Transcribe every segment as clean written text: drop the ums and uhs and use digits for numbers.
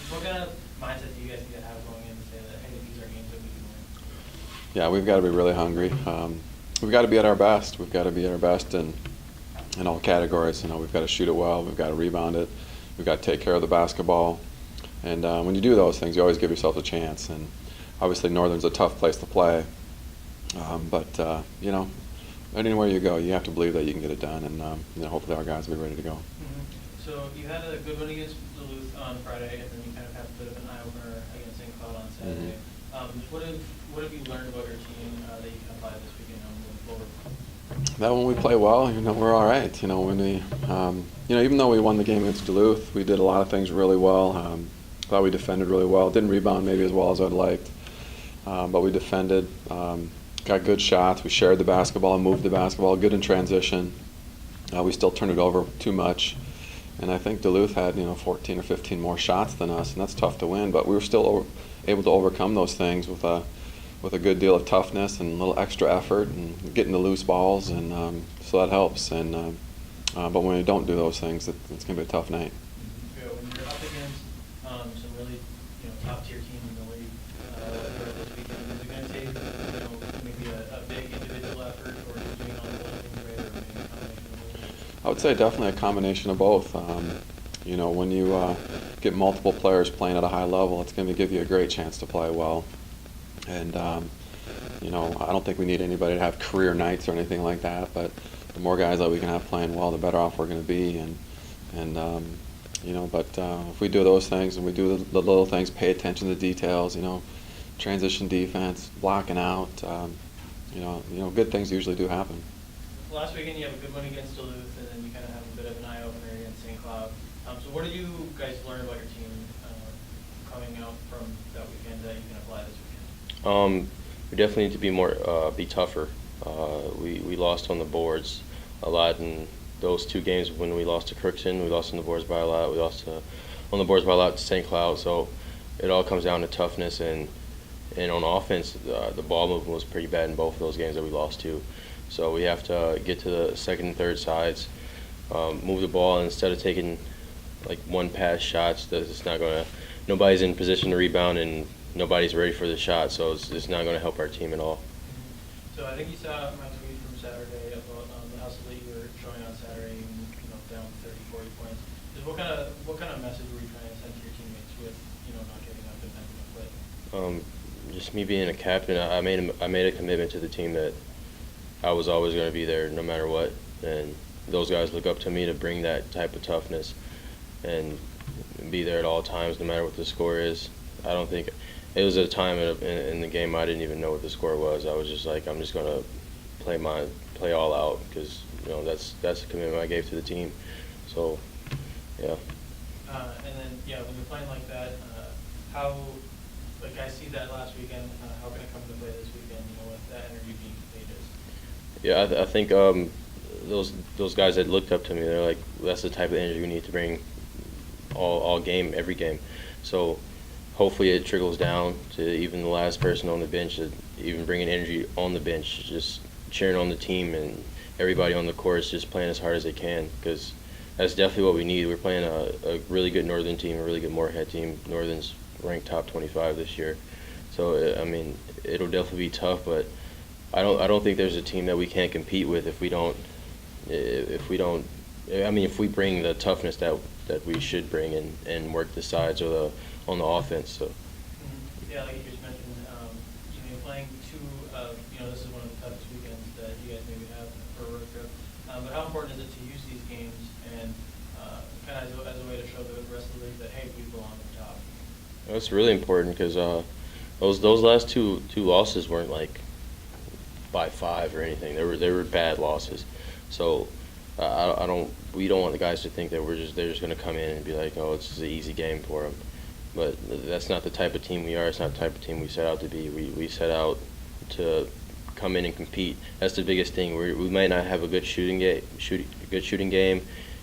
What kind of mindset do you guys need to have going in to say that, hey, these are games that we can win? Yeah, we've got to be really hungry. We've got to be at our best. We've got to be at our best in all categories. You know, we've got to shoot it well. We've got to rebound it. We've got to take care of the basketball. And when you do those things, you always give yourself a chance. And obviously, Northern's a tough place to play. But you know, anywhere you go, you have to believe that you can get it done. And you know, hopefully, our guys will be ready to go. Mm-hmm. So you had a good win against Duluth on Friday, and then you kind of had a bit of an eye opener against St. Cloud on Saturday. Mm-hmm. What have you learned about your team that you can apply this weekend moving forward? That when we play well, you know, we're all right. You know, when we, you know, even though we won the game against Duluth, we did a lot of things really well. Thought we defended really well. Didn't rebound maybe as well as I'd liked, but we defended. Got good shots. We shared the basketball and moved the basketball. Good in transition. We still turned it over too much, and I think Duluth had 14 or 15 more shots than us, and that's tough to win. But we were still able to overcome those things with a good deal of toughness and a little extra effort and getting the loose balls, and so that helps. And but when you don't do those things, it's going to be a tough night. Yeah, when you're up against some really top tier teams in the league this weekend, is it going to take maybe a big individual effort, or just doing all the little things right, or maybe a combination of both? I would say definitely a combination of both. You know, when you get multiple players playing at a high level, it's going to give you a great chance to play well. And you know, I don't think we need anybody to have career nights or anything like that. But the more guys that we can have playing well, the better off we're going to be. And you know, but if we do those things and we do the little things, pay attention to the details. You know, transition defense, blocking out. You know, good things usually do happen. Last weekend you have a good win against Duluth, and then you kind of have a bit of an eye opener against St. Cloud. So what did you guys learn about your team coming out from that weekend that you can apply this weekend? We definitely need to be tougher. We lost on the boards a lot in those two games. When we lost to Crookston, we lost on the boards by a lot. We lost on the boards by a lot to St. Cloud. So it all comes down to toughness, and on offense, the ball movement was pretty bad in both of those games that we lost to. So we have to get to the second and third sides, move the ball, and instead of taking like one pass shots, that's not going to. Nobody's in position to rebound, and nobody's ready for the shot, so it's not going to help our team at all. So I think you saw my tweet from Saturday about the hustle that you were showing on Saturday, down 30, 40 points. Just what kind of message were you trying to send to your teammates with not giving up and having to play? Just me being a captain, I made a commitment to the team that I was always going to be there no matter what, and those guys look up to me to bring that type of toughness and be there at all times no matter what the score is. I don't think it was a time in the game I didn't even know what the score was. I was just like, I'm just going to play all out, because that's the commitment I gave to the team. So yeah. And then when you're playing like that, how, like I see that last weekend, how can it come into play this weekend? With that energy being contagious. Yeah, I think those guys that looked up to me, they're like, that's the type of energy we need to bring all game, every game. So hopefully it trickles down to even the last person on the bench, even bringing energy on the bench, just cheering on the team, and everybody on the court is just playing as hard as they can, because that's definitely what we need. We're playing a really good Northern team, a really good Moorhead team. Northern's ranked top 25 this year. So, I mean, it'll definitely be tough, but I don't think there's a team that we can't compete with if we bring the toughness that we should bring and work the sides or on the offense. So. Mm-hmm. Yeah, like you just mentioned, you're playing two of, this is one of the toughest weekends that you guys maybe have for a road trip. But how important is it to use these games and kind of as a way to show the rest of the league that, hey, we belong at the top? It's really important, because those last two losses weren't like by 5 or anything. They were bad losses. So we don't want the guys to think that they're just going to come in and be like, oh, it's an easy game for them. But that's not the type of team we are. It's not the type of team we set out to be. We set out to come in and compete. That's the biggest thing. We might not have a good shooting game.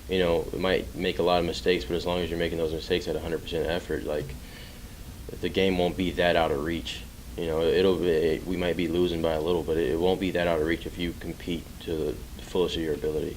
We might make a lot of mistakes, but as long as you're making those mistakes at 100% effort, like, the game won't be that out of reach. We might be losing by a little, but it won't be that out of reach if you compete to the fullest of your ability.